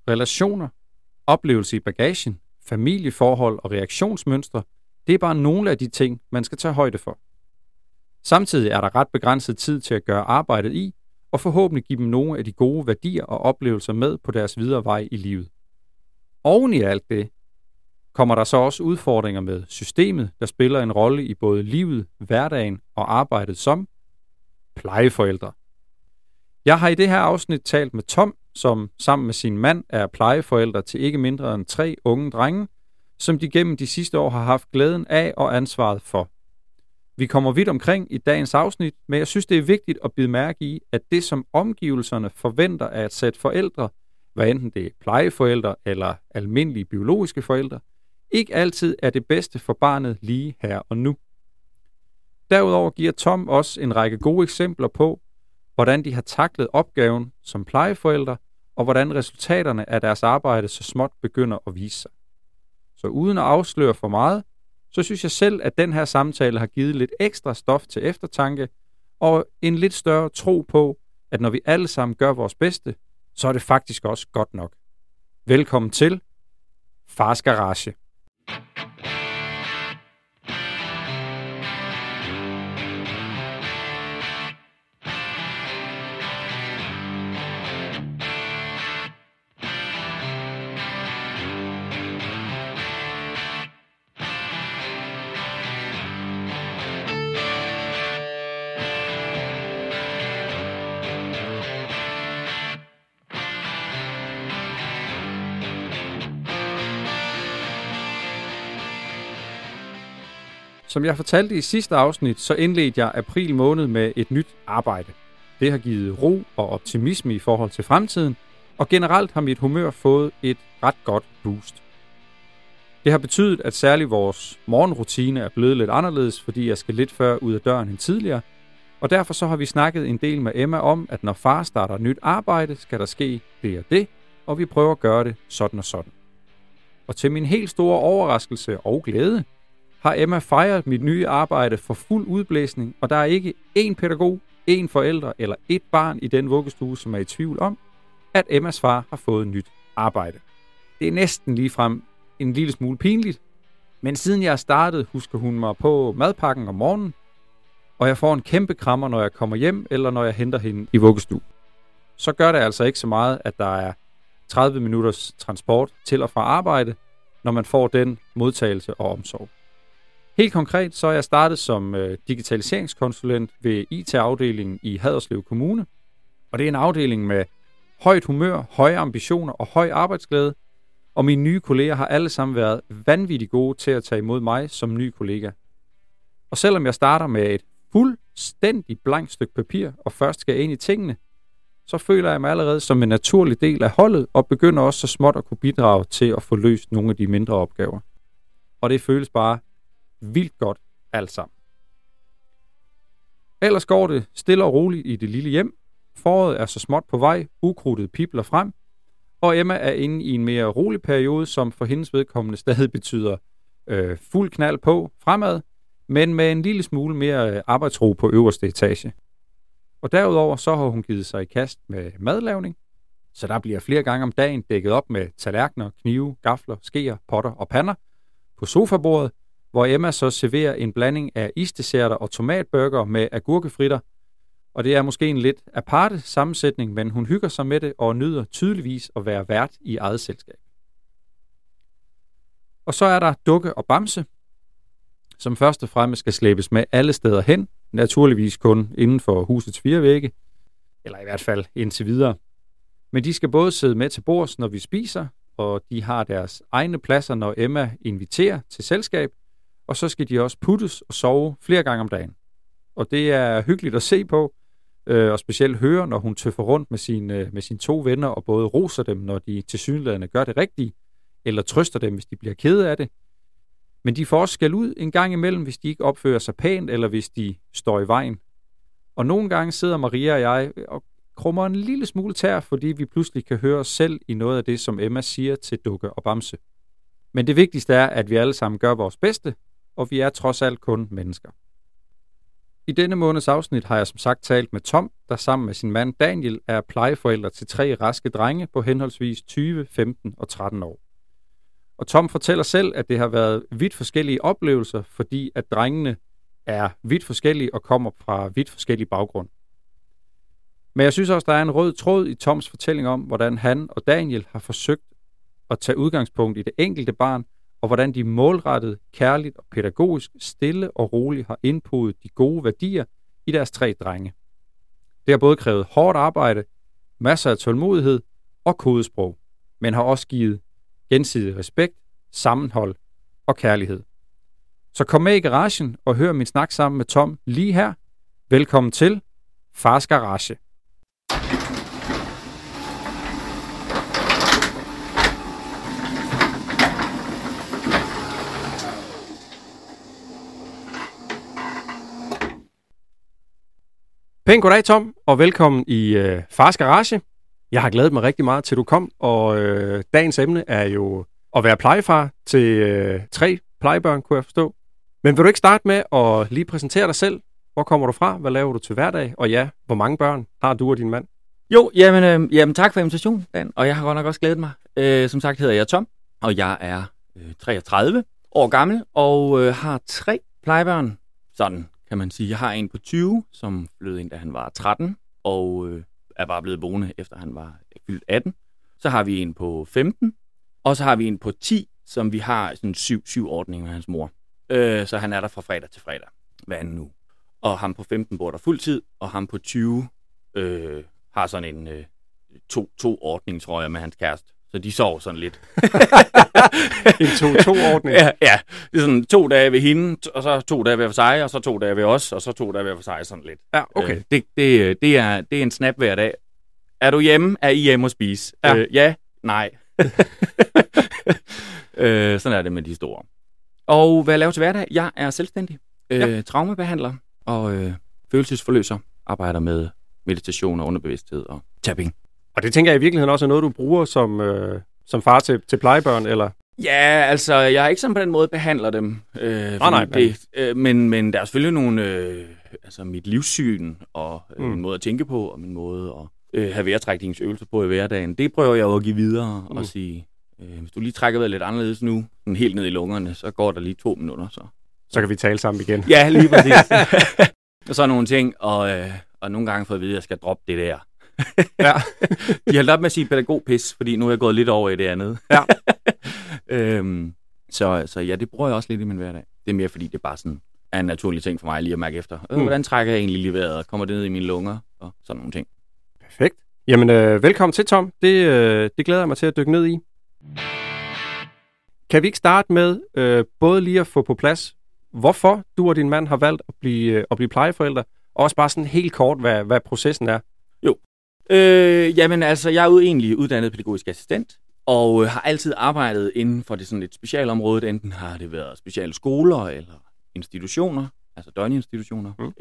Relationer, oplevelse i bagagen, familieforhold og reaktionsmønstre, det er bare nogle af de ting, man skal tage højde for. Samtidig er der ret begrænset tid til at gøre arbejdet i, og forhåbentlig give dem nogle af de gode værdier og oplevelser med på deres videre vej i livet. Oven i alt det, kommer der så også udfordringer med systemet, der spiller en rolle i både livet, hverdagen og arbejdet som plejeforældre. Jeg har i det her afsnit talt med Tom, som sammen med sin mand er plejeforældre til ikke mindre end 3 unge drenge, som de gennem de sidste år har haft glæden af og ansvaret for. Vi kommer vidt omkring i dagens afsnit, men jeg synes, det er vigtigt at bide mærke i, at det som omgivelserne forventer af et sæt forældre, hvad enten det er plejeforældre eller almindelige biologiske forældre, ikke altid er det bedste for barnet lige her og nu. Derudover giver Tom også en række gode eksempler på, hvordan de har taklet opgaven som plejeforældre, og hvordan resultaterne af deres arbejde så småt begynder at vise sig. Så uden at afsløre for meget, så synes jeg selv, at den her samtale har givet lidt ekstra stof til eftertanke, og en lidt større tro på, at når vi alle sammen gør vores bedste, så er det faktisk også godt nok. Velkommen til Fars Garage. Som jeg fortalte i sidste afsnit, så indledte jeg april måned med et nyt arbejde. Det har givet ro og optimisme i forhold til fremtiden, og generelt har mit humør fået et ret godt boost. Det har betydet, at særligt vores morgenrutine er blevet lidt anderledes, fordi jeg skal lidt før ud af døren end tidligere, og derfor så har vi snakket en del med Emma om, at når far starter nyt arbejde, skal der ske det og det, og vi prøver at gøre det sådan og sådan. Og til min helt store overraskelse og glæde, har Emma fejret mit nye arbejde for fuld udblæsning, og der er ikke én pædagog, én forælder eller ét barn i den vuggestue, som er i tvivl om, at Emmas far har fået nyt arbejde. Det er næsten ligefrem en lille smule pinligt, men siden jeg startede, husker hun mig på madpakken om morgenen, og jeg får en kæmpe krammer, når jeg kommer hjem, eller når jeg henter hende i vuggestue. Så gør det altså ikke så meget, at der er 30 minutters transport til og fra arbejde, når man får den modtagelse og omsorg. Helt konkret så er jeg startet som digitaliseringskonsulent ved IT-afdelingen i Haderslev Kommune. Og det er en afdeling med højt humør, høje ambitioner og høj arbejdsglæde. Og mine nye kolleger har alle sammen været vanvittigt gode til at tage imod mig som ny kollega. Og selvom jeg starter med et fuldstændig blankt stykke papir og først skal ind i tingene, så føler jeg mig allerede som en naturlig del af holdet og begynder også så småt at kunne bidrage til at få løst nogle af de mindre opgaver. Og det føles bare vildt godt alt sammen. Ellers går det stille og roligt i det lille hjem. Foråret er så småt på vej, ukrudtet pibler frem, og Emma er inde i en mere rolig periode, som for hendes vedkommende stadig betyder fuld knald på fremad, men med en lille smule mere arbejdsro på øverste etage. Og derudover så har hun givet sig i kast med madlavning, så der bliver flere gange om dagen dækket op med tallerkener, knive, gafler, skeer, potter og pander på sofabordet, hvor Emma så serverer en blanding af isdesserter og tomatburger med agurkefritter. Og det er måske en lidt aparte sammensætning, men hun hygger sig med det og nyder tydeligvis at være vært i eget selskab. Og så er der Dukke og Bamse, som først og fremmest skal slæbes med alle steder hen, naturligvis kun inden for husets 4 vægge, eller i hvert fald indtil videre. Men de skal både sidde med til bords, når vi spiser, og de har deres egne pladser, når Emma inviterer til selskab, og så skal de også puttes og sove flere gange om dagen. Og det er hyggeligt at se på, og specielt høre, når hun tøffer rundt med sine 2 venner, og både roser dem, når de tilsyneladende gør det rigtige, eller trøster dem, hvis de bliver kede af det. Men de får også skæld ud en gang imellem, hvis de ikke opfører sig pænt, eller hvis de står i vejen. Og nogle gange sidder Maria og jeg og krummer en lille smule tær, fordi vi pludselig kan høre os selv i noget af det, som Emma siger til Dukke og Bamse. Men det vigtigste er, at vi alle sammen gør vores bedste, og vi er trods alt kun mennesker. I denne måneds afsnit har jeg som sagt talt med Tom, der sammen med sin mand Daniel er plejeforældre til 3 raske drenge på henholdsvis 20, 15 og 13 år. Og Tom fortæller selv, at det har været vidt forskellige oplevelser, fordi at drengene er vidt forskellige og kommer fra vidt forskellige baggrund. Men jeg synes også, der er en rød tråd i Toms fortælling om, hvordan han og Daniel har forsøgt at tage udgangspunkt i det enkelte barn, og hvordan de målrettet, kærligt og pædagogisk, stille og roligt har indpodet de gode værdier i deres 3 drenge. Det har både krævet hårdt arbejde, masser af tålmodighed og kodesprog, men har også givet gensidig respekt, sammenhold og kærlighed. Så kom med i garagen og hør min snak sammen med Tom lige her. Velkommen til Fars Garage. Pænt goddag, Tom, og velkommen i Fars Garage. Jeg har glædet mig rigtig meget til, du kom, og dagens emne er jo at være plejefar til 3 plejebørn, kunne jeg forstå. Men vil du ikke starte med at lige præsentere dig selv? Hvor kommer du fra? Hvad laver du til hverdag? Og ja, hvor mange børn har du og din mand? Jo, jamen tak for invitationen, Dan, og jeg har godt nok også glædet mig. Som sagt hedder jeg Tom, og jeg er 33 år gammel og har 3 plejebørn. Sådan kan man sige. Jeg har en på 20, som flyttede ind, da han var 13, og er bare blevet boende, efter han var fyldt 18. Så har vi en på 15, og så har vi en på 10, som vi har sådan en 7-ordning med hans mor. Så han er der fra fredag til fredag, hver anden uge. Og ham på 15 bor der fuldtid, og ham på 20 har sådan en 2-ordning, tror jeg, med hans kæreste. Så de sover sådan lidt. En 2-ordning? Ja, det er sådan 2 dage ved hende, og så 2 dage ved sig, og så 2 dage ved os, og så 2 dage ved sig, sådan lidt. Ja, okay. Det er en snap hver dag. Er du hjemme? Er I hjemme og spise? Ja. Ja, nej. Sådan er det med de store. Og hvad jeg laver til hverdag? Jeg er selvstændig. Traumebehandler og følelsesforløser. Arbejder med meditation og underbevidsthed og tapping. Og det tænker jeg i virkeligheden også er noget, du bruger som far til plejebørn, eller? Ja, altså, jeg er ikke sådan på den måde behandler dem. Men der er selvfølgelig nogle, mit livssyn og min måde at tænke på, og min måde at have vejrtrækningsøvelser på i hverdagen. Det prøver jeg jo at give videre og sige, hvis du lige trækker vejret lidt anderledes nu, helt ned i lungerne, så går der lige 2 minutter. Så kan vi tale sammen igen. Ja, lige præcis. Og så nogle ting, og nogle gange får jeg at vide, at jeg skal droppe det der. Ja. De har op med at sige pædagogpis, fordi nu er jeg gået lidt over i det andet. Ja. Så ja, det bruger jeg også lidt i min hverdag. Det er mere, fordi det bare sådan er en naturlig ting for mig lige at mærke efter. Hvordan trækker jeg egentlig lige vejret, og kommer det ned i mine lunger, og sådan nogle ting. Perfekt. Jamen, velkommen til, Tom. Det glæder jeg mig til at dykke ned i. Kan vi ikke starte med både lige at få på plads, hvorfor du og din mand har valgt at blive plejeforældre, og også bare sådan helt kort, hvad processen er? Jo. Jamen altså, jeg er egentlig uddannet pædagogisk assistent, og har altid arbejdet inden for det sådan lidt specialområde. Enten har det været speciale skoler eller institutioner, altså døgninstitutioner.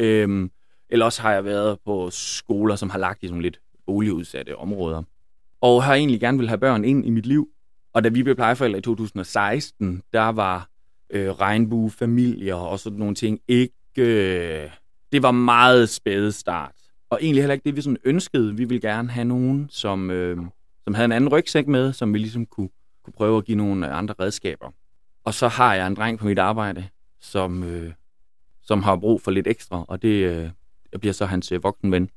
Eller også har jeg været på skoler, som har lagt i sådan lidt boligudsatte områder. Og har egentlig gerne vil have børn ind i mit liv. Og da vi blev plejeforældre i 2016, der var regnbuefamilier og sådan nogle ting ikke... det var meget spæde start. Og egentlig heller ikke det, vi sådan ønskede. Vi ville gerne have nogen, som havde en anden rygsæk med, som vi ligesom kunne prøve at give nogle andre redskaber. Og så har jeg en dreng på mit arbejde, som har brug for lidt ekstra, og det bliver så hans voksenven,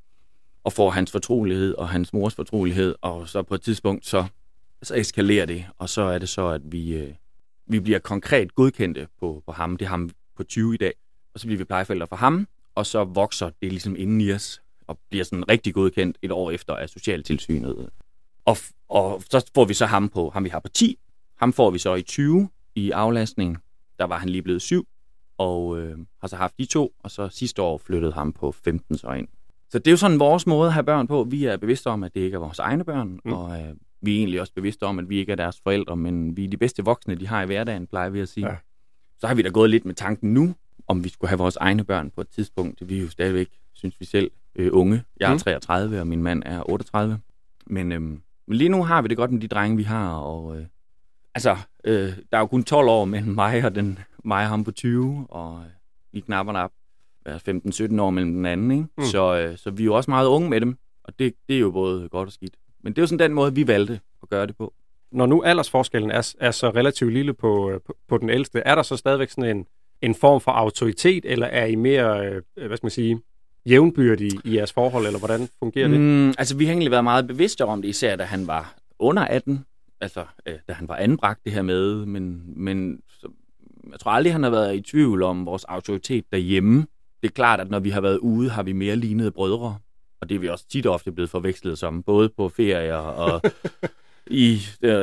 og får hans fortrolighed og hans mors fortrolighed, og så på et tidspunkt, så eskalerer det, og så er det så, at vi bliver konkret godkendte på ham. Det er ham på 20 i dag, og så bliver vi plejeforældre for ham, og så vokser det ligesom inden i os, og bliver sådan rigtig godkendt et år efter af socialtilsynet. Og så får vi så ham vi har på 10. Ham får vi så i 20 i aflastning. Der var han lige blevet 7, og har så haft de 2, og så sidste år flyttede ham på 15 så ind. Så det er jo sådan vores måde at have børn på. Vi er bevidste om, at det ikke er vores egne børn, og vi er egentlig også bevidste om, at vi ikke er deres forældre, men vi er de bedste voksne, de har i hverdagen, plejer vi at sige. Ja. Så har vi da gået lidt med tanken nu, om vi skulle have vores egne børn på et tidspunkt. Vi er jo stadigvæk, synes vi selv, unge. Jeg er 33, og min mand er 38. Men lige nu har vi det godt med de drenge, vi har. Og der er jo kun 12 år mellem mig og ham på 20, og lige knapper op. 15-17 år mellem den anden, ikke? Så vi er jo også meget unge med dem, og det er jo både godt og skidt. Men det er jo sådan den måde, vi valgte at gøre det på. Når nu aldersforskellen er så relativt lille på den ældste, er der så stadigvæk sådan en form for autoritet, eller er I mere, hvad skal man sige, jævnbyrdige i jeres forhold, eller hvordan fungerer det? Altså, vi har egentlig været meget bevidste om det, især da han var under 18, altså da han var anbragt det her med, men så, jeg tror aldrig, han har været i tvivl om vores autoritet derhjemme. Det er klart, at når vi har været ude, har vi mere lignede brødre, og det er vi også tit og ofte blevet forvekslet som, både på ferier og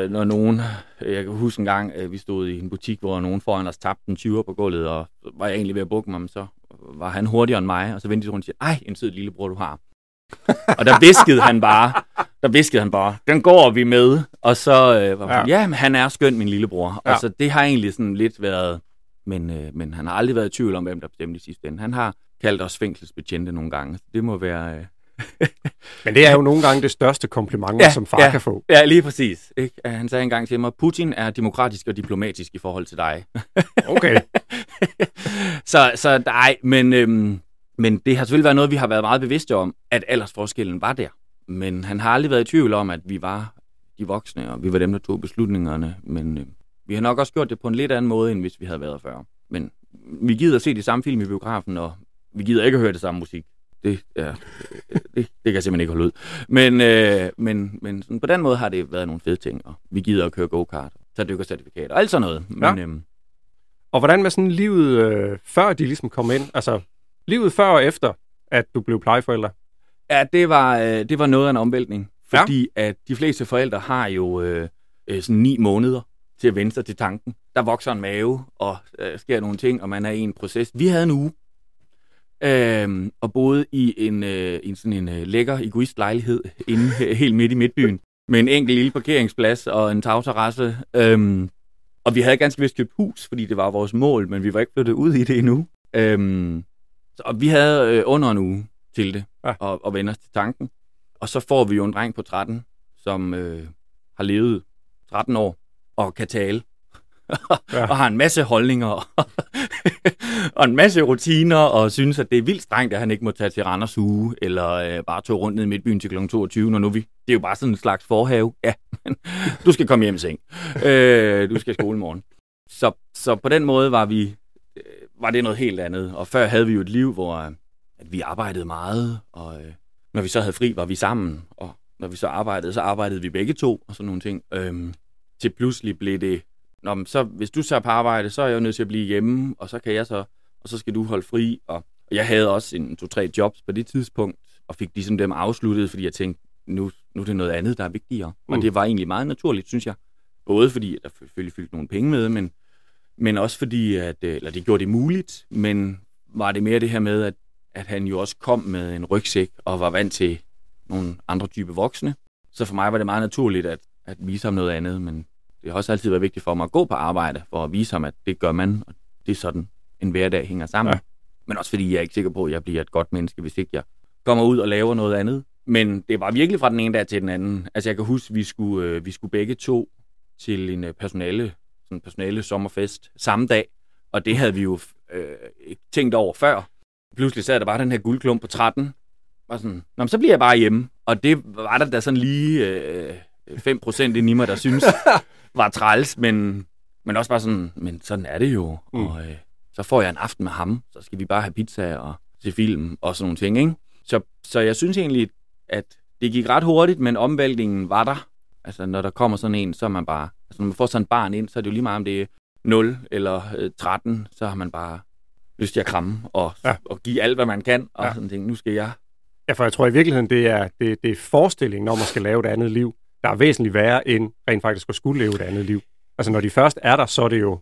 når nogen, jeg kan huske en gang, vi stod i en butik, hvor nogen foran os tabte en 20'er på gulvet, og var jeg egentlig ved at bukke mig, så var han hurtigere end mig, og så vendte de rundt og siger, ej, en sød lillebror, du har. Og der viskede han bare, den går vi med, og så var ja, men han er skøn, min lillebror. Ja. Altså, det har egentlig sådan lidt været, men han har aldrig været i tvivl om, hvem der bestemte i sidste ende. Han har kaldt os fængselsbetjente nogle gange, det må være... Men det er jo nogle gange det største kompliment, som far kan få. Ja, lige præcis. Ikke? Han sagde engang til mig, Putin er demokratisk og diplomatisk i forhold til dig. Okay. så nej, men det har selvfølgelig været noget, vi har været meget bevidste om, at aldersforskellen var der. Men han har aldrig været i tvivl om, at vi var de voksne, og vi var dem, der tog beslutningerne. Men vi har nok også gjort det på en lidt anden måde, end hvis vi havde været før. Men vi gider at se de samme film i biografen, og vi gider ikke at høre det samme musik. Det kan jeg simpelthen ikke holde ud. Men sådan, på den måde har det været nogle fede ting, og vi gider at køre go-kart, tage dykkercertifikat og alt sådan noget. Men, og hvordan med sådan livet, før de ligesom kom ind? Altså, livet før og efter, at du blev plejeforælder? Ja, det var noget af en omvæltning. Fordi at de fleste forældre har jo sådan 9 måneder til at vende sig til tanken. Der vokser en mave, og sker nogle ting, og man er i en proces. Vi havde en uge. Og boede i en sådan en lækker egoistlejlighed inde helt midt i midtbyen, med en enkelt lille parkeringsplads og en tagterrasse. Og vi havde ganske vist købt hus, fordi det var vores mål, men vi var ikke flyttet ud i det endnu. Og vi havde under en uge til det, og vende os til tanken. Og så får vi jo en dreng på 13, som har levet 13 år og kan tale. Og har en masse holdninger og en masse rutiner, og synes, at det er vildt strengt, at han ikke må tage til Randers uge, eller bare tog rundt ned i midtbyen til kl. 22, når nu det er jo bare sådan en slags forhave. Ja, men du skal komme hjem i seng. Du skal i skole i morgen. Så på den måde var det noget helt andet. Og før havde vi jo et liv, hvor at vi arbejdede meget, og når vi så havde fri, var vi sammen, og når vi så arbejdede vi begge to, og sådan nogle ting. Til pludselig blev det, så hvis du så er på arbejde, så er jeg jo nødt til at blive hjemme, og så kan jeg så, og så skal du holde fri. Og jeg havde også 2-3 jobs på det tidspunkt, og fik ligesom dem afsluttet, fordi jeg tænkte, nu er det noget andet, der er vigtigere. Og det var egentlig meget naturligt, synes jeg. Både fordi, der selvfølgelig fyldte nogle penge med, men også fordi, eller det gjorde det muligt, men var det mere det her med, at han jo også kom med en rygsæk, og var vant til nogle andre type voksne. Så for mig var det meget naturligt at vise ham noget andet, men det har også altid været vigtigt for mig at gå på arbejde, for at vise ham, at det gør man, og det er sådan, en hverdag hænger sammen. Ja. Men også fordi jeg er ikke sikker på, at jeg bliver et godt menneske, hvis ikke jeg kommer ud og laver noget andet. Men det var virkelig fra den ene dag til den anden. Altså jeg kan huske, at vi skulle begge to til en personale sommerfest samme dag, og det havde vi jo ikke tænkt over før. Pludselig sad der bare den her guldklump på 13, og sådan, så bliver jeg bare hjemme. Og det var der sådan lige 5% ind i mig, der synes var træls, men også bare sådan, men sådan er det jo. Og så får jeg en aften med ham, så skal vi bare have pizza og se film og sådan nogle ting, ikke? Så jeg synes egentlig, at det gik ret hurtigt, men omvæltningen var der. Altså når der kommer sådan en, så er man bare, altså når man får sådan et barn ind, så er det jo lige meget om det er 0 eller 13, så har man bare lyst til at kramme og give alt, hvad man kan, og sådan ting. Nu skal jeg. Ja, for jeg tror i virkeligheden, det er forestillingen, når man skal lave et andet liv, der er væsentligt værre, end rent faktisk at skulle leve et andet liv. Altså når de først er der, så er det jo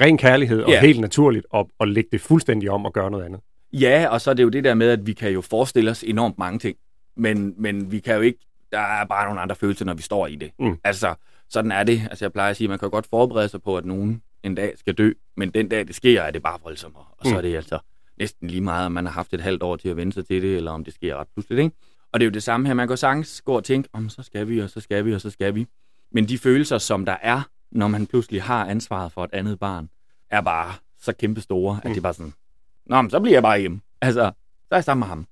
ren kærlighed og helt naturligt at lægge det fuldstændig om og gøre noget andet. Ja, og så er det jo det der med, at vi kan jo forestille os enormt mange ting, men vi kan jo ikke, der er bare nogle andre følelser, når vi står i det. Altså, sådan er det. Altså jeg plejer at sige, at man kan godt forberede sig på, at nogen en dag skal dø, men den dag det sker, er det bare voldsomt. Og så er det altså næsten lige meget, om man har haft et halvt år til at vende sig til det, eller om det sker ret pludseligt, ikke? Og det er jo det samme her. Man kan sagtens gå og tænke, så skal vi, og så skal vi, og så skal vi. Men de følelser, som der er, når man pludselig har ansvaret for et andet barn, er bare så kæmpe store, at det er bare sådan, så bliver jeg bare hjemme. Altså, så er jeg sammen med ham.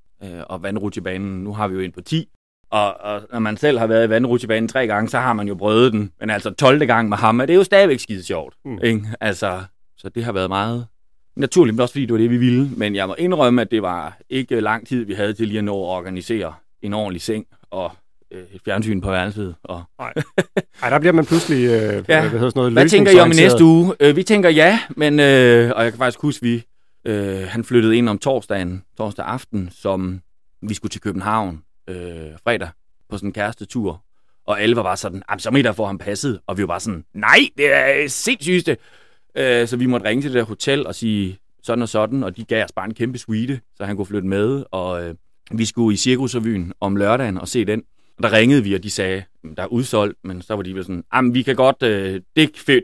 Og vandrutsjebanen, nu har vi jo en på 10. Og når man selv har været i vandrutsjebanen 3 gange, så har man jo prøvet den. Men altså 12. gang med ham, og det er jo stadigvæk skide sjovt. Ikke? Altså, så det har været meget naturligt, men også fordi det var det, vi ville. Men jeg må indrømme, at det var ikke lang tid, vi havde til lige at nå at organisere en ordentlig seng og et fjernsyn på værelset. Og... Nej, der bliver man pludselig Hvad tænker I om i næste uge? Vi tænker ja, men og jeg kan faktisk huske, han flyttede ind om torsdag aften, som vi skulle til København fredag på sådan en kærestetur. Og alle var bare sådan, så må I da få ham passet. Og vi var bare sådan, nej, det er sindssygste. Så vi måtte ringe til det der hotel og sige sådan og sådan, og de gav os bare en kæmpe suite, så han kunne flytte med. Og vi skulle i Cirkusrevyen om lørdagen og se den. Og der ringede vi, og de sagde, der er udsolgt, men så var de vel sådan, vi kan godt,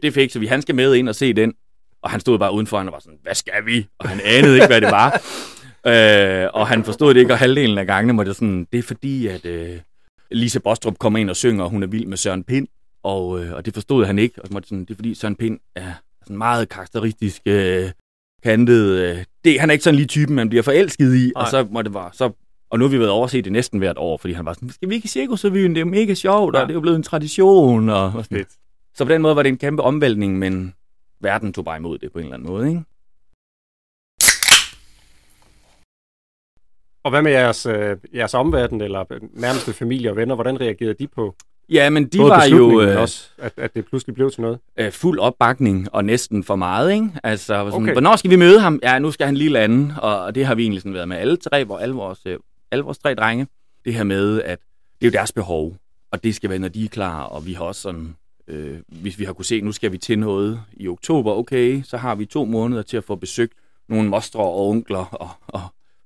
det fikser vi, han skal med ind og se den. Og han stod bare udenfor, og var sådan, hvad skal vi? Og han anede ikke, hvad det var. Og han forstod det ikke, og halvdelen af gangene var det sådan, det er fordi, at Lise Bostrup kommer ind og synger, og hun er vild med Søren Pind. Og det forstod han ikke, og så måtte sådan, det er fordi Søren Pind er sådan meget karakteristisk kantet. Han er ikke sådan lige typen, man bliver forelsket i, og så må det være så. Og nu har vi været overset det næsten hvert år, fordi han var sådan, skal vi ikke i Cirkusrevyen? Det er jo mega sjovt, og det er jo blevet en tradition. Og sådan. Så på den måde var det en kæmpe omvæltning, men verden tog bare imod det på en eller anden måde, ikke? Og hvad med jeres omverden, eller nærmeste familie og venner, hvordan reagerede de på? Ja, men de var jo... også, at det pludselig blev til noget? Fuld opbakning, og næsten for meget, ikke? Altså, sådan, okay. Hvornår skal vi møde ham? Ja, nu skal han lige lande, og det har vi egentlig sådan været med alle vores 3 drenge. Det her med, at det er jo deres behov, og det skal være, når de er klar, og vi har også sådan... hvis vi har kunne se, nu skal vi til noget i oktober, okay, så har vi 2 måneder til at få besøgt nogle mostre og onkler, og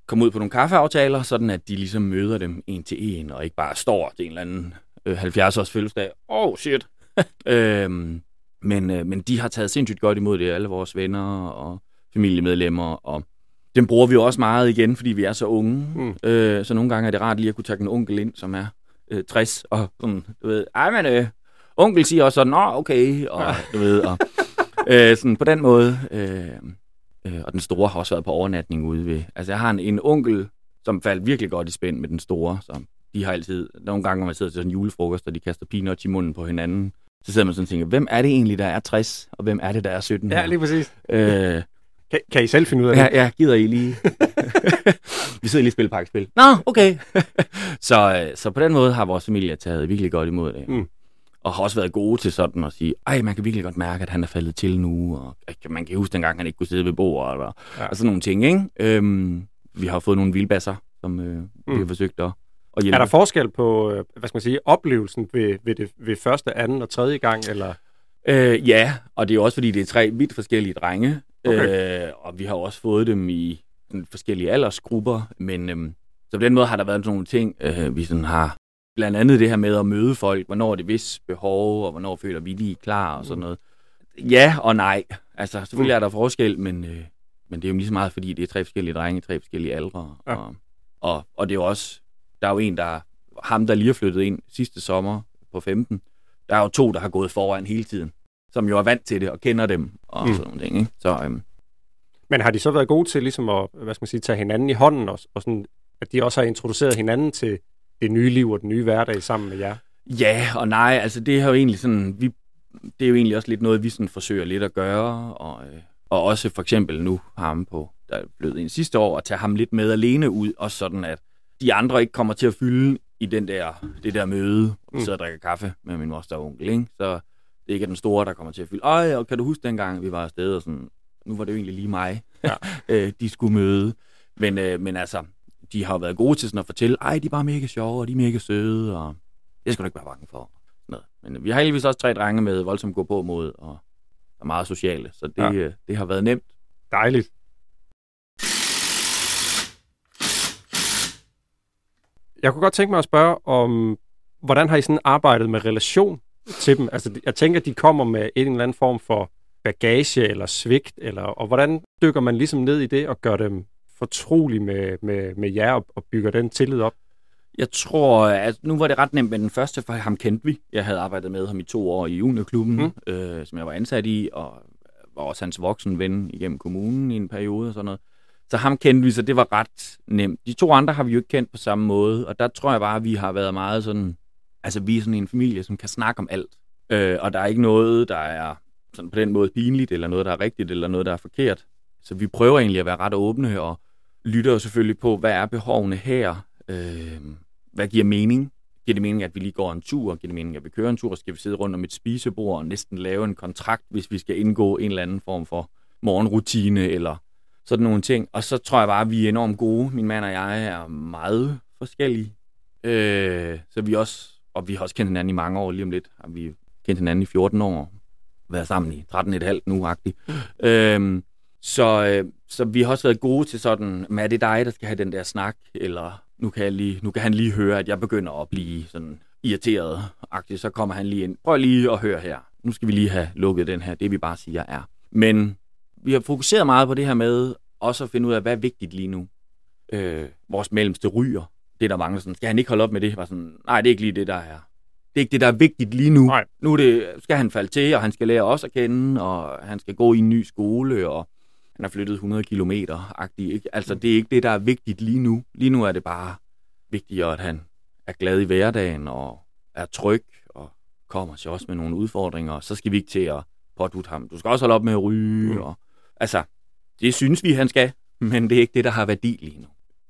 komme ud på nogle kaffeaftaler, sådan at de ligesom møder dem en til en, og ikke bare står til en eller anden 70-års fødselsdag. Shit. Men de har taget sindssygt godt imod det, alle vores venner og familiemedlemmer, og dem bruger vi også meget igen, fordi vi er så unge. Så nogle gange er det rart lige at kunne tage en onkel ind, som er 60, og sådan, du ved, onkel siger også sådan, okay, og du ved, og sådan på den måde. Og den store har også været på overnatning ude ved. Altså jeg har en onkel, som faldt virkelig godt i spænd med den store, som de har altid, nogle gange, når man sidder til sådan en julefrokost, og de kaster peanuts i munden på hinanden, så sidder man sådan og tænker, hvem er det egentlig, der er 60, og hvem er det, der er 17? Ja, lige præcis. Kan I selv finde ud af det? Ja, gider I lige? Vi sidder lige og spiller pakkespil. Nå, okay. så på den måde har vores familie taget virkelig godt imod det. Og har også været gode til sådan at sige, man kan virkelig godt mærke, at han er faldet til nu, og man kan huske dengang, han ikke kunne sidde ved bordet, og sådan nogle ting, ikke? Vi har fået nogle vildbasser, som vi har forsøgt at hjælpe. Er der forskel på, hvad skal man sige, oplevelsen ved første, anden og tredje gang, eller? Ja, og det er også fordi, det er 3 vidt forskellige drenge, okay. Og vi har også fået dem i forskellige aldersgrupper, men så på den måde har der været sådan nogle ting, vi sådan har. Blandt andet det her med at møde folk, hvornår er det vis behov, og hvornår føler vi lige klar, og sådan noget. Ja og nej. Altså, selvfølgelig er der forskel, men det er jo lige så meget, fordi det er 3 forskellige drenge, 3 forskellige aldre. Ja. Og det er jo også, der er jo en, ham der lige er flyttet ind sidste sommer på 15, der er jo 2, der har gået foran hele tiden, som jo er vant til det og kender dem, og sådan nogle ting, ikke? Så, Men har de så været gode til ligesom at, hvad skal man sige, tage hinanden i hånden, og sådan, at de også har introduceret hinanden til det nye liv og den nye hverdag sammen med jer? Ja og nej, altså det er jo egentlig sådan, det er jo egentlig også lidt noget, vi sådan forsøger lidt at gøre, og også for eksempel nu ham på, der er blevet en sidste år, at tage ham lidt med alene ud, også sådan at de andre ikke kommer til at fylde i det der møde, og sidder og drikker kaffe med min moster og onkel, ikke? Så det ikke er den store, der kommer til at fylde. Og kan du huske dengang, vi var afsted, og sådan, nu var det jo egentlig lige mig, de skulle møde, men altså, de har været gode til sådan at fortælle, de er bare mega sjove, og de er mega søde, og det skal du ikke være bange for. Noget. Men vi har heldigvis også 3 drenge med voldsomt gå på mod, og er meget sociale, så det har været nemt. Dejligt. Jeg kunne godt tænke mig at spørge om, hvordan har I sådan arbejdet med relation til dem? Altså, jeg tænker, at de kommer med en eller anden form for bagage eller svigt, og hvordan dykker man ligesom ned i det og gør dem fortrolig med jer og bygger den tillid op? Jeg tror, at nu var det ret nemt med den første, for ham kendte vi. Jeg havde arbejdet med ham i 2 år i juniorklubben, som jeg var ansat i, og var også hans voksen ven igennem kommunen i en periode og sådan noget. Så ham kendte vi, så det var ret nemt. De 2 andre har vi jo ikke kendt på samme måde, og der tror jeg bare, at vi har været meget sådan, altså vi er sådan en familie, som kan snakke om alt. Og der er ikke noget, der er sådan på den måde pinligt, eller noget, der er rigtigt, eller noget, der er forkert. Så vi prøver egentlig at være ret åbne, og lytter jo selvfølgelig på, hvad er behovene her? Hvad giver mening? Giver det mening, at vi lige går en tur? Giver det mening, at vi kører en tur? Skal vi sidde rundt om et spisebord og næsten lave en kontrakt, hvis vi skal indgå en eller anden form for morgenrutine, eller sådan nogle ting. Og så tror jeg bare, at vi er enormt gode. Min mand og jeg er meget forskellige. Så vi også, og vi har også kendt hinanden i mange år, lige om lidt har vi kendt hinanden i 14 år, været sammen i 13,5 nu-agtigt. Så vi har også været gode til sådan, men er det dig, der skal have den der snak, eller nu kan han lige høre, at jeg begynder at blive sådan irriteret-agtigt, så kommer han lige ind. Prøv lige at høre her. Nu skal vi lige have lukket den her, det vi bare siger er. Men vi har fokuseret meget på det her med også at finde ud af, hvad er vigtigt lige nu. Vores mellemste ryger, det der mangler sådan, skal han ikke holde op med det? Var sådan, nej, det er ikke lige det, der er. Det er ikke det, der er vigtigt lige nu. Nej. Nu skal han falde til, og han skal lære os at kende, og han skal gå i en ny skole, og han har flyttet 100 kilometer-agtigt. Altså, det er ikke det, der er vigtigt lige nu. Lige nu er det bare vigtigere, at han er glad i hverdagen, og er tryg, og kommer til os med nogle udfordringer. Så skal vi ikke til at pådutte ham. Du skal også holde op med at ryge. Og, altså, det synes vi, han skal, men det er ikke det, der har værdi lige nu.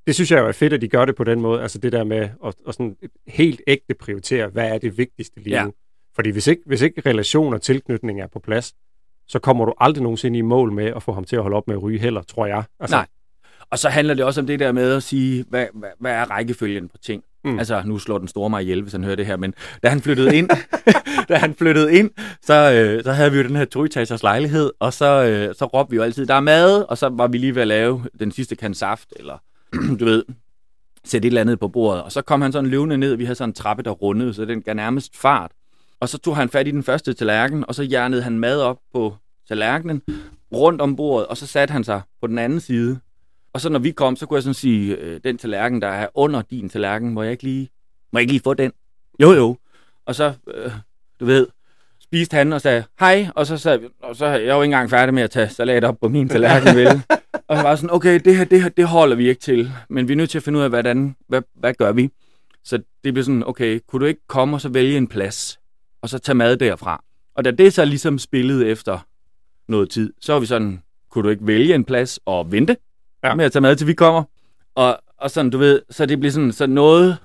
Det synes jeg jo er fedt, at de gør det på den måde. Altså det der med at sådan helt ægte prioritere, hvad er det vigtigste lige nu. Fordi hvis ikke relation og tilknytning er på plads, så kommer du aldrig nogensinde i mål med at få ham til at holde op med at ryge heller, tror jeg. Altså, nej. Og så handler det også om det der med at sige, hvad er rækkefølgen på ting? Altså, nu slår den store mig ihjel, hvis han hører det her, men da han flyttede ind, så havde vi jo den her 2-etagers lejlighed, og så råbte vi jo altid, der er mad, og så var vi lige ved at lave den sidste kan saft, eller du ved, sætte et eller andet på bordet. Og så kom han sådan løvende ned, vi havde sådan en trappe, der rundede, så den gav nærmest fart. Og så tog han fat i den første tallerken, og så hjernede han mad op på tallerkenen, rundt om bordet, og så satte han sig på den anden side. Og så når vi kom, så kunne jeg sådan sige, den tallerken, der er under din tallerken, må jeg ikke lige få den? Jo. Og så, du ved, spiste han og sagde, hej, og så er jeg jo ikke engang færdig med at tage salat op på min tallerken, vel? Og jeg var sådan, okay, det holder vi ikke til, men vi er nødt til at finde ud af, hvad gør vi? Så det blev sådan, okay, kunne du ikke komme og så vælge en plads, og så tage mad derfra? Og da det så ligesom spillede efter noget tid, så var vi sådan, kunne du ikke vælge en plads og vente med at tage mad, til vi kommer? Og sådan, du ved, så det blev sådan noget,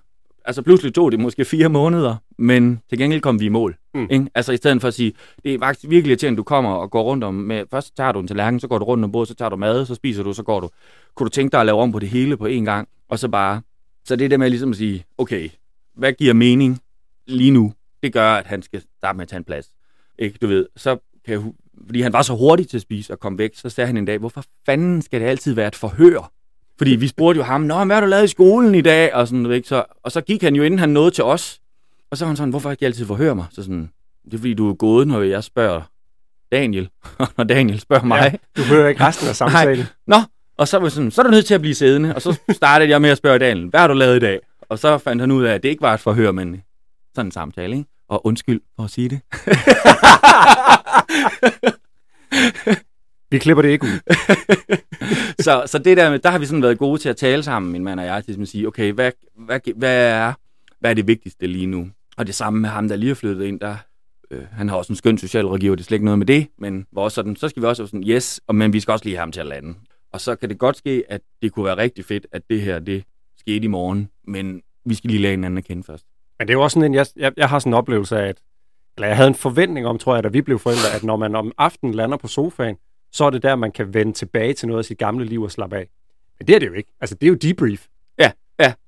altså pludselig tog det måske 4 måneder, men til gengæld kom vi i mål. Ikke? Altså i stedet for at sige, det er faktisk virkelig irriterende, du kommer og går rundt om med, først tager du en tallerken, så går du rundt om bordet, så tager du mad, så spiser du, så går du. Kunne du tænke dig at lave om på det hele på én gang, og så bare, så det der med ligesom at sige, okay, hvad giver mening lige nu? Det gør, at han skal starte med at tage en plads. Ikke? Du ved, så kan jeg, fordi han var så hurtig til at spise og kom væk, så sagde han en dag, hvorfor fanden skal det altid være et forhør? Fordi vi spurgte jo ham, hvad har du lavet i skolen i dag? Og, sådan, ikke? Og så gik han jo, inden han nåede til os. Og så var han sådan, hvorfor ikke altid forhøre mig? Så sådan, det er fordi, du er gået, når jeg spørger Daniel. Når Daniel spørger mig. Ja, du hører ikke resten af samtalen. Nå, og så var sådan, så er du nødt til at blive siddende. Og så startede jeg med at spørge Daniel, hvad har du lavet i dag? Og så fandt han ud af, at det ikke var et forhør, men sådan en samtale, ikke? Og undskyld for at sige det. Vi klipper det ikke ud. så det der med, der har vi sådan været gode til at tale sammen, min mand og jeg, til at sige, okay, hvad er det vigtigste lige nu? Og det samme med ham, der lige er flyttet ind, der, han har også en skøn socialrådgiver, det er slet ikke noget med det, men også sådan, så skal vi også være sådan, yes, men vi skal også lige have ham til at lande. Og så kan det godt ske, at det kunne være rigtig fedt, at det her, det skete i morgen, men vi skal lige lade hinanden at kende først. Men det er jo også sådan en, jeg har sådan en oplevelse af, eller jeg havde en forventning om, tror jeg, da vi blev forældre, at når man om aftenen lander på sofaen, så er det der, man kan vende tilbage til noget af sit gamle liv og slappe af. Men det er det jo ikke. Altså, det er jo debrief. Ja.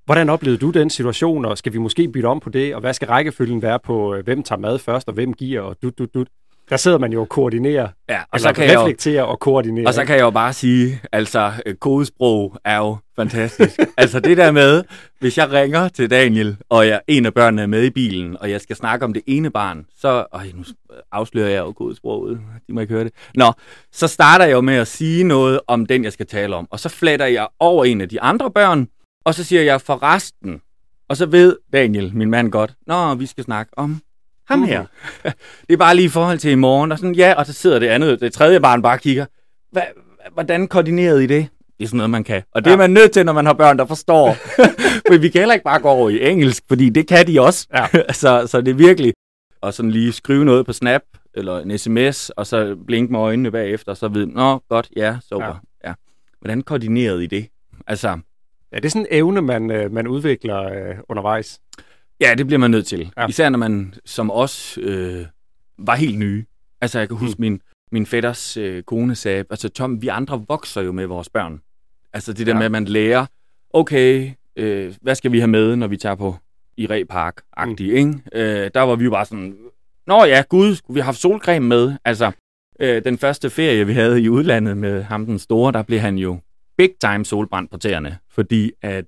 Hvordan oplevede du den situation, og skal vi måske bytte om på det, og hvad skal rækkefølgen være på, hvem tager mad først, og hvem giver, og dut. Der sidder man jo og koordinerer, og så kan reflektere og koordinere. Og så kan jeg jo bare sige, altså, kodesprog er jo fantastisk. Altså det der med, hvis jeg ringer til Daniel, og en af børnene er med i bilen, og jeg skal snakke om det ene barn, så, nu afslører jeg jo kodesproget, de må ikke høre det. Så starter jeg jo med at sige noget om den, jeg skal tale om, og så fletter jeg over en af de andre børn, og så siger jeg for resten, og så ved Daniel, min mand, godt, vi skal snakke om ham her. Det er bare lige i forhold til i morgen, og sådan, og så sidder det tredje barn bare og kigger. Hvordan koordinerede I det? Det er sådan noget, man kan. Og det er man nødt til, når man har børn, der forstår. Men vi kan heller ikke bare gå over i engelsk, fordi det kan de også. Ja. så det er virkelig at sådan lige skrive noget på Snap, eller en sms, og så blinke med øjnene bagefter, og så ved, godt, ja, super. Ja. Hvordan koordineret I det? Altså, ja, det er sådan en evne, man udvikler undervejs. Ja, det bliver man nødt til. Ja. Især når man som os var helt nye. Altså, jeg kan huske min fætters kone sagde, altså Tom, vi andre vokser jo med vores børn. Altså det der med, at man lærer, okay, hvad skal vi have med, når vi tager på i Park-agtigt, ikke? Der var vi jo bare sådan, nå ja, gud, skulle vi have haft solcreme med? Altså, den første ferie, vi havde i udlandet med ham den store, der blev han jo big time solbrændt på tæerne. Fordi at,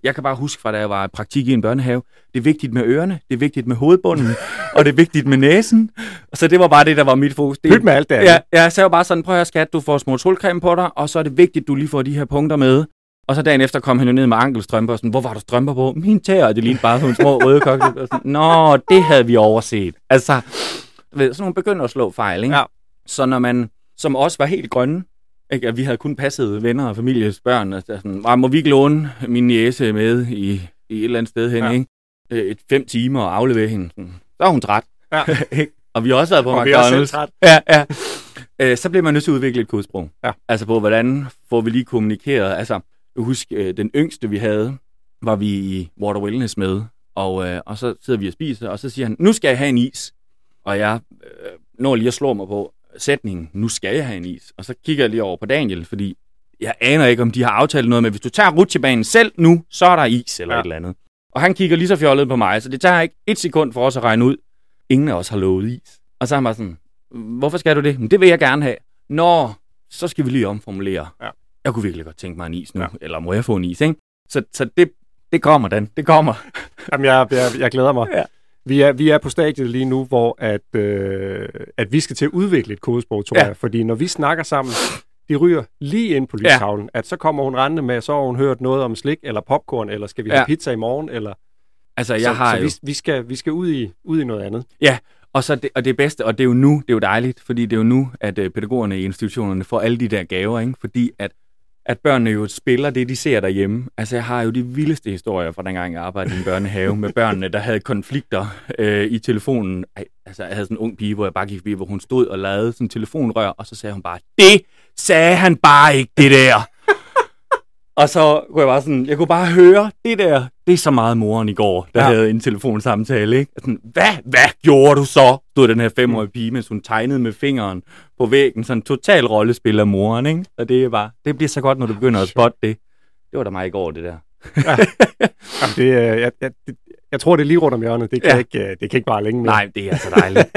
jeg kan bare huske fra, da jeg var i praktik i en børnehave, det er vigtigt med ørerne, det er vigtigt med hovedbunden, og det er vigtigt med næsen. Og så det var bare det, der var mit fokus. Pyt med alt det. Ja, jeg sagde jo bare sådan, prøv at skat, du får små solcreme på dig, og så er det vigtigt, du lige får de her punkter med. Og så dagen efter kom han jo ned med ankelstrømper, og sådan, hvor var der strømper på? Min tæer, det lignede bare sådan små røde kokler. Nå, det havde vi overset. Altså, sådan nogle begynder at slå fejl, ikke? Ja. Så når man, som os var helt grønne, ikke, at vi havde kun passet venner og families børn, og sådan, må vi ikke låne min niece med i et eller andet sted hen, ikke? 5 timer og aflevere hende. Så er hun træt. Ja. Og vi har også været på McDonald's. Ja. Så bliver man nødt til at udvikle et kodesprog. Ja. Altså på, hvordan får vi lige kommunikeret. Altså, jeg husker, den yngste vi havde, var vi i Water Wellness med, og så sidder vi og spiser, og så siger han, nu skal jeg have en is. Og jeg når lige at slå mig på sætningen, nu skal jeg have en is. Og så kigger jeg lige over på Daniel, fordi jeg aner ikke, om de har aftalt noget med, hvis du tager rutsjebanen selv nu, så er der is eller et eller andet. Og han kigger lige så fjollet på mig, så det tager ikke 1 sekund for os at regne ud. Ingen af os har lovet is. Og så er han bare sådan, hvorfor skal du det? Men det vil jeg gerne have. Nå, så skal vi lige omformulere. Ja. Jeg kunne virkelig godt tænke mig en is nu, eller må jeg få en is, ikke? Så det kommer, Dan. Det kommer. Jamen, jeg glæder mig. Ja. Vi er på stadiet lige nu, hvor at vi skal til at udvikle et kodesprog, tror jeg. Fordi når vi snakker sammen, de ryger lige ind på lystavlen, at så kommer hun rendende med, så har hun hørt noget om slik eller popcorn, eller skal vi have pizza i morgen, eller... Altså, vi skal ud i noget andet. Ja, og det bedste, og det er jo nu, det er jo dejligt, fordi det er jo nu, at pædagogerne i institutionerne får alle de der gaver, ikke? Fordi at børnene jo spiller det, de ser derhjemme. Altså, jeg har jo de vildeste historier fra dengang, jeg arbejdede i en børnehave med børnene, der havde konflikter i telefonen. Altså, jeg havde sådan en ung pige, hvor jeg bare gik forbi, hvor hun stod og lavede sådan en telefonrør, og så sagde hun bare, det sagde han bare ikke, det der. Og så kunne jeg bare sådan, jeg kunne bare høre, det er så meget moren i går, der havde en telefonsamtale, ikke? Sådan, hvad gjorde du så? Stod den her 5-årige pige, mens hun tegnede med fingeren på væggen, sådan total rollespil af moren, ikke? Og det er bare, det bliver så godt, når du begynder at spotte det. Det var da mig i går, det der. Ja. Jamen, jeg tror, det er lige rundt om hjørnet. Det kan ikke bare længe mere. Nej, det er så dejligt.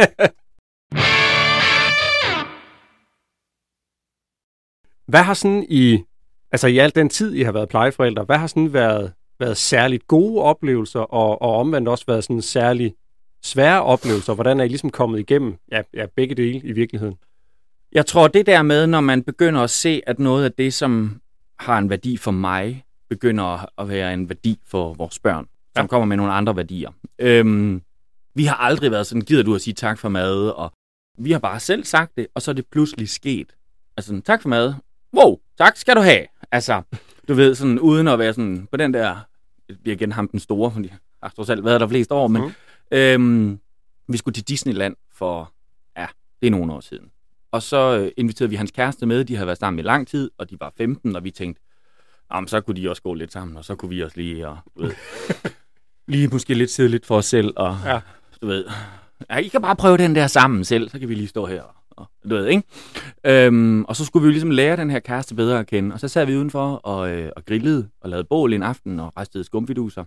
Hvad har sådan i al den tid, I har været plejeforældre, hvad har sådan været særligt gode oplevelser, og omvendt også været sådan særligt svære oplevelser? Hvordan er I ligesom kommet igennem begge dele i virkeligheden? Jeg tror, det der med, når man begynder at se, at noget af det, som har en værdi for mig, begynder at være en værdi for vores børn, som kommer med nogle andre værdier. Vi har aldrig været sådan, gider du at sige tak for mad, og vi har bare selv sagt det, og så er det pludselig sket. Altså, tak for mad. Wow, tak skal du have. Altså, du ved, sådan uden at være sådan på den der, det bliver igen ham den store, fordi jeg har trods alt været der flest år, men vi skulle til Disneyland for, det er nogle år siden. Og så inviterede vi hans kæreste med, de havde været sammen i lang tid, og de var 15, og vi tænkte, så kunne de også gå lidt sammen, og så kunne vi også lige, og du ved, lige måske lidt sidde lidt for os selv, og du ved, I kan bare prøve den der sammen selv, så kan vi lige stå her, og du ved, ikke? Og så skulle vi jo ligesom lære den her kæreste bedre at kende, og så sad vi udenfor og grillede, og lavede bål en aften, og restede skumfiduser.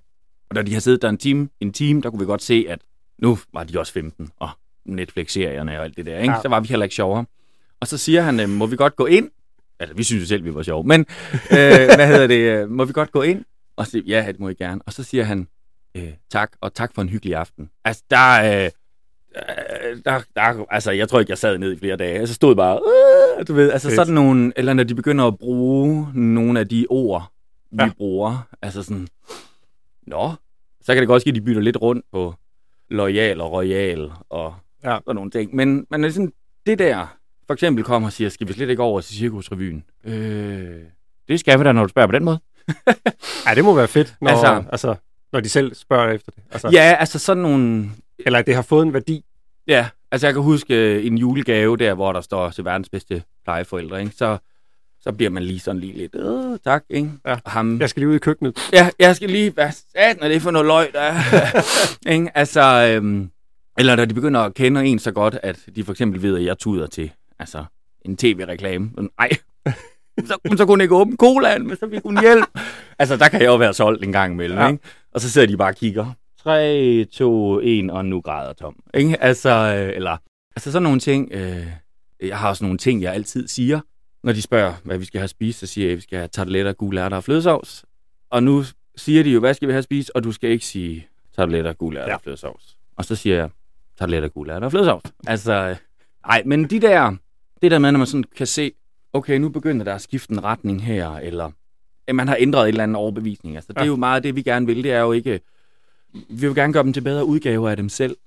Og da de havde siddet der en time, der kunne vi godt se, at nu var de også 15, og Netflix-serierne og alt det der, ikke? Så var vi heller ikke sjovere. Og så siger han, må vi godt gå ind? Altså, vi synes jo selv, vi var sjove, men må vi godt gå ind? Og så ja, det må I gerne. Og så siger han, tak, og tak for en hyggelig aften. Altså, altså, jeg tror ikke, jeg sad ned i flere dage. Altså, stod bare, du ved, altså sådan nogle, eller når de begynder at bruge nogle af de ord, vi bruger, altså sådan, så kan det godt ske, at de bytter lidt rundt på loyal og royal og sådan nogle ting. Men sådan, det der, for eksempel kommer og siger, skal vi slet ikke over til Cirkusrevyen? det skal vi da, når du spørger på den måde. Ja, det må være fedt, når de selv spørger efter det. Altså, ja, altså sådan nogle... Eller at det har fået en værdi. Ja, altså jeg kan huske en julegave der, hvor der står til verdens bedste plejeforældre, ikke? Så bliver man lige sådan lidt, tak, ikke? Ja. Jeg skal lige ud i køkkenet. Ja, jeg skal lige, hvad satan er det for noget løg, der er? Ikke? Altså, eller når de begynder at kende en så godt, at de for eksempel ved, at jeg tuder til en tv-reklame. Nej, så kunne jeg ikke åbne colaen, men så fik hun hjælp. Altså, der kan jeg jo være solgt en gang imellem, ikke? Og så sidder de bare og kigger. 3, 2, 1, og nu græder Tom. Ikke? Altså sådan nogle ting. Jeg har også nogle ting, jeg altid siger. Når de spørger, hvad vi skal have spist, så siger jeg, at vi skal have tarteletter, gule ærter og flødesovs. Og nu siger de jo, hvad skal vi have spist, og du skal ikke sige tarteletter, gule ærter og flødesovs. Og så siger jeg, tarteletter, gule ærter og flødesovs. Altså, men det der med, når man sådan kan se, okay, nu begynder der at skifte en retning her, eller man har ændret et eller andet overbevisning. Altså, det er jo meget det, vi gerne vil. Det er jo ikke... Vi vil gerne gøre dem til bedre udgaver af dem selv.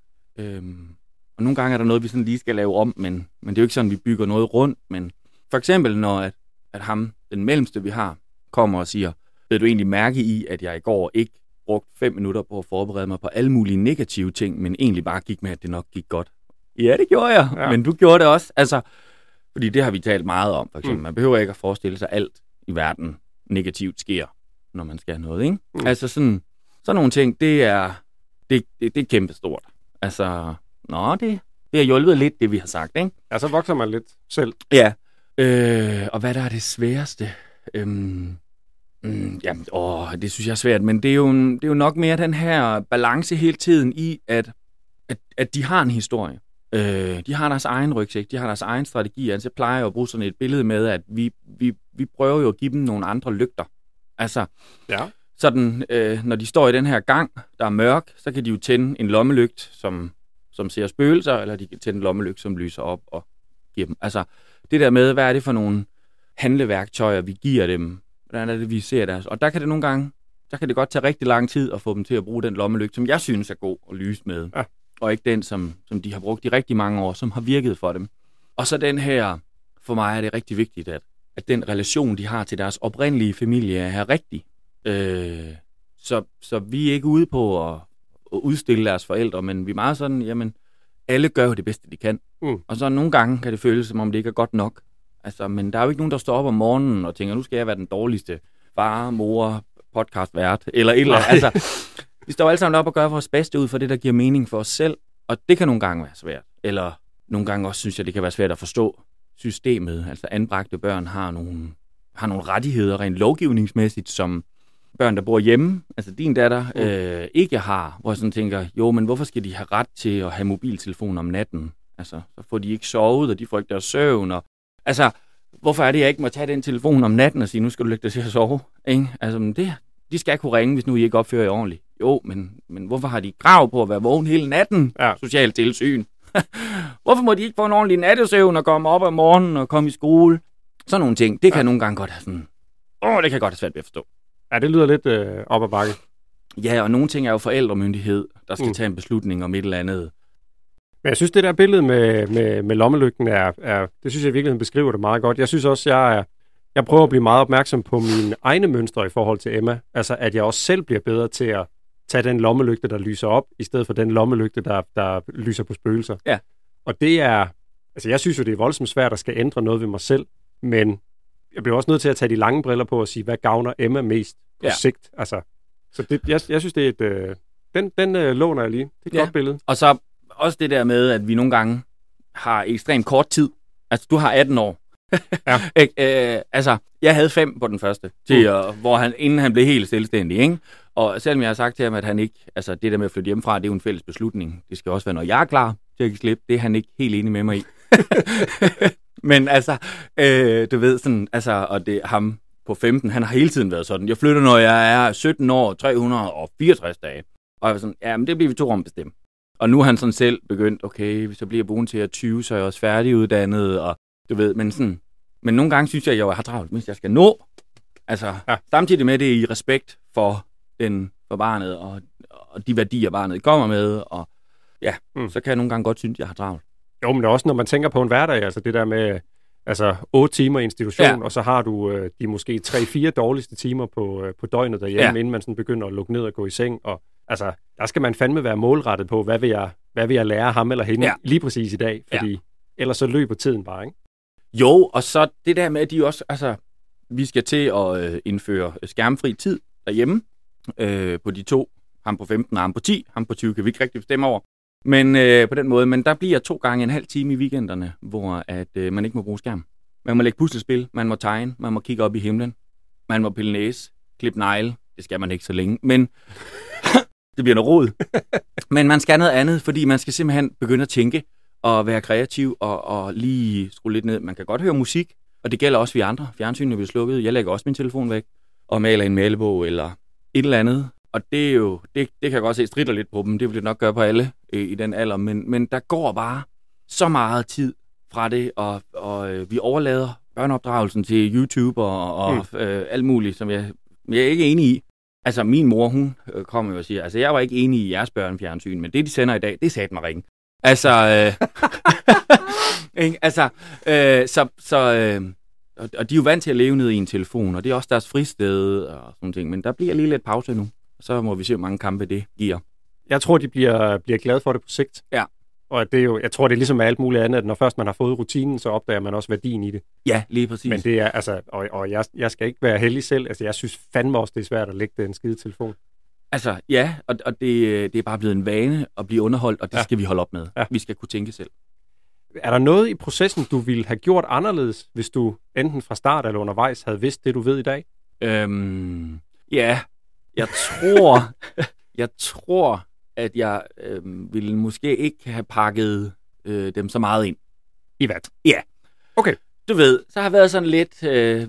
Og nogle gange er der noget, vi sådan lige skal lave om, men det er jo ikke sådan, vi bygger noget rundt. Men for eksempel, når at ham, den mellemste, vi har, kommer og siger, ved du egentlig mærke i, at jeg i går ikke brugte 5 minutter på at forberede mig på alle mulige negative ting, men egentlig bare gik med, at det nok gik godt. Ja, det gjorde jeg, men du gjorde det også. Altså, fordi det har vi talt meget om, for eksempel. Man behøver ikke at forestille sig, at alt i verden negativt sker, når man skal noget, ikke? Altså sådan nogle ting, det er kæmpestort. Altså, det har hjulpet lidt, det vi har sagt, ikke? Ja, så vokser man lidt selv. Ja. Og hvad der er det sværeste? Det synes jeg er svært, men det er jo nok mere den her balance hele tiden i, at de har en historie. De har deres egen rygsæk, de har deres egen strategi. Altså, jeg plejer at bruge sådan et billede med, at vi prøver jo at give dem nogle andre lygter. Altså, sådan, når de står i den her gang, der er mørk, så kan de jo tænde en lommelygt, som ser spøgelser, eller de kan tænde en lommelygt, som lyser op og giver dem. Altså, det der med, hvad er det for nogle handleværktøjer, vi giver dem? Hvordan er det, vi ser deres? Og der kan det nogle gange, der kan det godt tage rigtig lang tid at få dem til at bruge den lommelygt, som jeg synes er god at lyse med. Ja. Og ikke den, som de har brugt i rigtig mange år, som har virket for dem. Og så den her, for mig er det rigtig vigtigt, at den relation, de har til deres oprindelige familie, er rigtig. Så vi er ikke ude på at udstille deres forældre, men vi er meget sådan, jamen, alle gør jo det bedste, de kan. Og så nogle gange kan det føles, som om det ikke er godt nok. Altså, men der er jo ikke nogen, der står op om morgenen og tænker, nu skal jeg være den dårligste far, mor, podcastvært, eller et eller andet. Altså, vi står alle sammen op og gør vores bedste ud for det, der giver mening for os selv, og det kan nogle gange være svært. Eller nogle gange også synes jeg, det kan være svært at forstå systemet. Altså anbragte børn har nogle rettigheder rent lovgivningsmæssigt, som børn, der bor hjemme, altså din datter, ikke har. Hvor jeg sådan tænker, jo, men hvorfor skal de have ret til at have mobiltelefon om natten? Altså, så får de ikke sovet, og de får ikke deres søvn. Og, altså, hvorfor er det, jeg ikke må tage den telefon om natten og sige, nu skal du lægge dig til at sove? Ikke? Altså, de skal kunne ringe, hvis nu I ikke opfører jer ordentligt. Jo, men hvorfor har de krav på at være vågen hele natten? Ja. Socialt tilsyn. Hvorfor må de ikke få en ordentlig nattesøvn og komme op om morgenen og komme i skole? Sådan nogle ting, det kan nogle gange godt have sådan... det kan jeg godt have svært ved at forstå. Ja, det lyder lidt op ad bakke. Ja, og nogle ting er jo forældremyndighed, der skal tage en beslutning om et eller andet. Men jeg synes, det der billede med lommelygten det synes jeg i virkeligheden beskriver det meget godt. Jeg synes også, jeg prøver at blive meget opmærksom på mine egne mønstre i forhold til Emma. Altså, at jeg også selv bliver bedre til at tage den lommelygte, der lyser op, i stedet for den lommelygte, der lyser på spøgelser. Ja. Og det er... Altså, jeg synes jo, det er voldsomt svært at skal ændre noget ved mig selv, men jeg bliver også nødt til at tage de lange briller på og sige, hvad gavner Emma mest på sigt? Altså, så det, jeg synes, det er et... Den låner jeg lige. Det er et godt billede. Og så også det der med, at vi nogle gange har ekstremt kort tid. Altså, du har 18 år. Altså, jeg havde 5 på den første, inden han blev helt selvstændig, ikke? Og selvom jeg har sagt til ham, at han ikke... Altså, det der med at flytte hjemmefra, det er jo en fælles beslutning. Det skal også være, når jeg er klar til at give slip. Det er han ikke helt enig med mig i. Men altså, du ved sådan... Altså, og det ham på 15, han har hele tiden været sådan. Jeg flytter, når jeg er 17 år, 364 dage. Og jeg var sådan, ja, men det bliver vi 2 om bestemt. Og nu har han sådan selv begyndt, okay, hvis jeg bliver boende til at 20, så er jeg også færdiguddannet, og du ved, men nogle gange synes jeg, at jeg har travlt, hvis jeg skal nå. Altså, samtidig med det i respekt for barnet, og de værdier, barnet kommer med, og så kan jeg nogle gange godt synes, at jeg har travlt. Jo, men også når man tænker på en hverdag, altså det der med, altså 8 timer i institution, og så har du de måske 3-4 dårligste timer på døgnet derhjemme, inden man sådan begynder at lukke ned og gå i seng. Og altså, der skal man fandme være målrettet på, hvad vil jeg lære ham eller hende lige præcis i dag, fordi ellers så løber tiden bare, ikke? Jo, og så det der med, at de også, altså, vi skal til at indføre skærmfri tid derhjemme på de to, ham på 15 og ham på 10, ham på 20 kan vi ikke rigtig bestemme over. Men på den måde, men der bliver 2 gange en halv time i weekenderne, hvor at man ikke må bruge skærm. Man må lægge puslespil, man må tegne, man må kigge op i himlen, man må pille næse, klippe negle. Det skal man ikke så længe, men det bliver noget rod. Men man skal noget andet, fordi man skal simpelthen begynde at tænke og være kreativ og lige skrue lidt ned. Man kan godt høre musik, og det gælder også vi andre. Fjernsynet bliver slukket. Jeg lægger også min telefon væk og maler en malebog eller et eller andet. Og det er jo, det kan jeg godt se stritter lidt på dem. Det vil det nok gøre på alle i den alder. Men der går bare så meget tid fra det, og vi overlader børneopdragelsen til YouTube og alt muligt, som jeg er ikke enig i. Altså min mor, hun kommer jo og siger, altså jeg var ikke enig i jeres børnefjernsyn, men det de sender i dag, det sagde mig ringe. Altså, og de er jo vant til at leve ned i en telefon, og det er også deres fristed og sådan ting. Men der bliver lige lidt pause nu. Så må vi se, hvor mange kampe det giver. Jeg tror, de bliver glade for det på sigt. Ja. Og det er jo, jeg tror, det er ligesom med alt muligt andet, at når først man har fået rutinen, så opdager man også værdien i det. Ja, lige præcis. Men det er, altså, og jeg skal ikke være heldig selv. Altså, jeg synes fandme også, det er svært at lægge den skide telefon. Altså, ja, og det er bare blevet en vane at blive underholdt, og det skal vi holde op med. Ja. Vi skal kunne tænke selv. Er der noget i processen, du ville have gjort anderledes, hvis du enten fra start eller undervejs havde vidst det, du ved i dag? Ja, jeg tror, at jeg ville måske ikke have pakket dem så meget ind. I hvad? Ja. Okay. Du ved, så har været sådan lidt,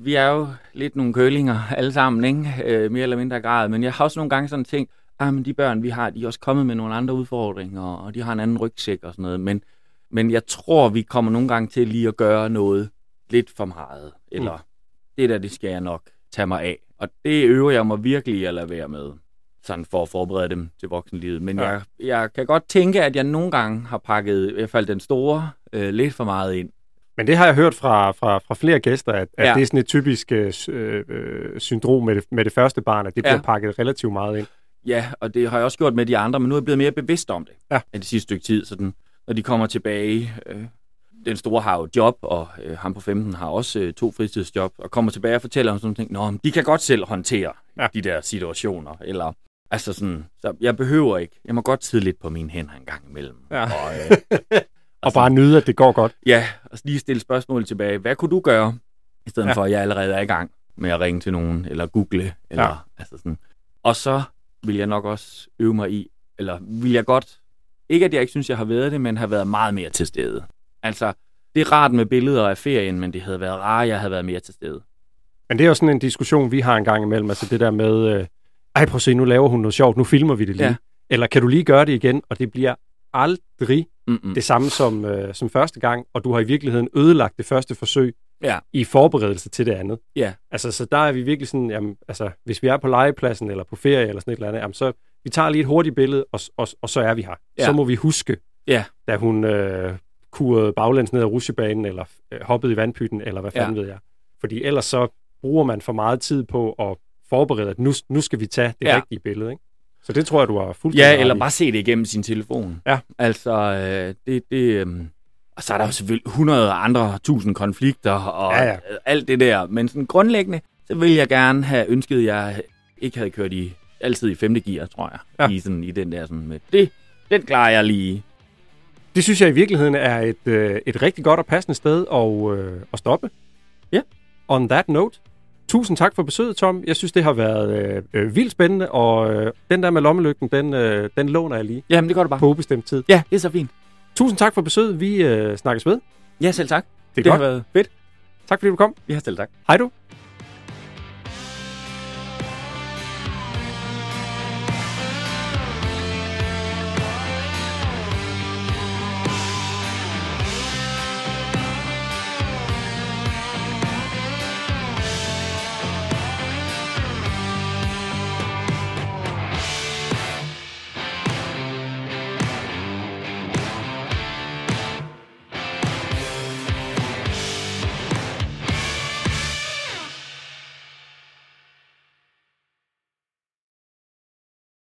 vi er jo lidt nogle kølinger alle sammen, ikke? Mere eller mindre grad, men jeg har også nogle gange sådan tænkt, men de børn, vi har, de er også kommet med nogle andre udfordringer, og de har en anden rygsæk og sådan noget, men jeg tror, vi kommer nogle gange til lige at gøre noget lidt for meget, eller det skal jeg nok tage mig af, og det øver jeg mig virkelig at lade være med, sådan for at forberede dem til voksenlivet, men jeg kan godt tænke, at jeg nogle gange har pakket, i hvert fald den store, lidt for meget ind. Men det har jeg hørt fra flere gæster, at det er sådan et typisk syndrom med det første barn, at det bliver pakket relativt meget ind. Ja, og det har jeg også gjort med de andre, men nu er jeg blevet mere bevidst om det af det sidste stykke tid. Sådan, når de kommer tilbage, den store har jo job, og ham på 15 har også 2 fritidsjob, og kommer tilbage og fortæller om sådan ting, de kan godt selv håndtere de der situationer, eller altså sådan, så jeg behøver ikke, jeg må godt sidde lidt på mine hænder en gang imellem. Ja. Og bare nyde, at det går godt. Ja, og lige stille spørgsmål tilbage. Hvad kunne du gøre, i stedet for, at jeg allerede er i gang med at ringe til nogen, eller google, eller altså sådan. Og så vil jeg nok også øve mig i, eller vil jeg godt, ikke at jeg ikke synes, jeg har været det, men har været meget mere til stede. Altså, det er rart med billeder af ferien, men det havde været rart, at jeg havde været mere til stede. Men det er jo sådan en diskussion, vi har en gang imellem, altså det der med, prøv at se, nu laver hun noget sjovt, nu filmer vi det lige. Ja. Eller kan du lige gøre det igen, og det bliver aldrig det samme som første gang, og du har i virkeligheden ødelagt det første forsøg i forberedelse til det andet. Ja. Altså, så der er vi virkelig sådan, jamen, altså, hvis vi er på legepladsen eller på ferie eller sådan et eller andet, jamen, så vi tager lige et hurtigt billede, og så er vi her. Ja. Så må vi huske, da hun kurede baglæns ned ad rutsjebanen, eller hoppede i vandpytten, eller hvad fanden ved jeg. Fordi ellers så bruger man for meget tid på at forberede, at nu skal vi tage det rigtige billede, ikke? Så det tror jeg, du har fuldstændig ret i. Eller bare se det igennem sin telefon. Ja. Altså, og så er der jo selvfølgelig 100 andre 1000 konflikter og alt det der. Men sådan grundlæggende, så vil jeg gerne have ønsket, at jeg ikke havde kørt altid i 5. gear, tror jeg. Ja. I den der sådan med, den klarer jeg lige. Det synes jeg i virkeligheden er et rigtig godt og passende sted at stoppe. Ja. On that note. Tusind tak for besøget, Tom. Jeg synes, det har været vildt spændende, og den der med lommelygten, den låner jeg lige. Jamen, det gør du bare. På ubestemt tid. Ja, det er så fint. Tusind tak for besøget. Vi snakkes ved. Ja, selv tak. Det har været fedt. Tak fordi du kom. Ja, selv tak. Hej du.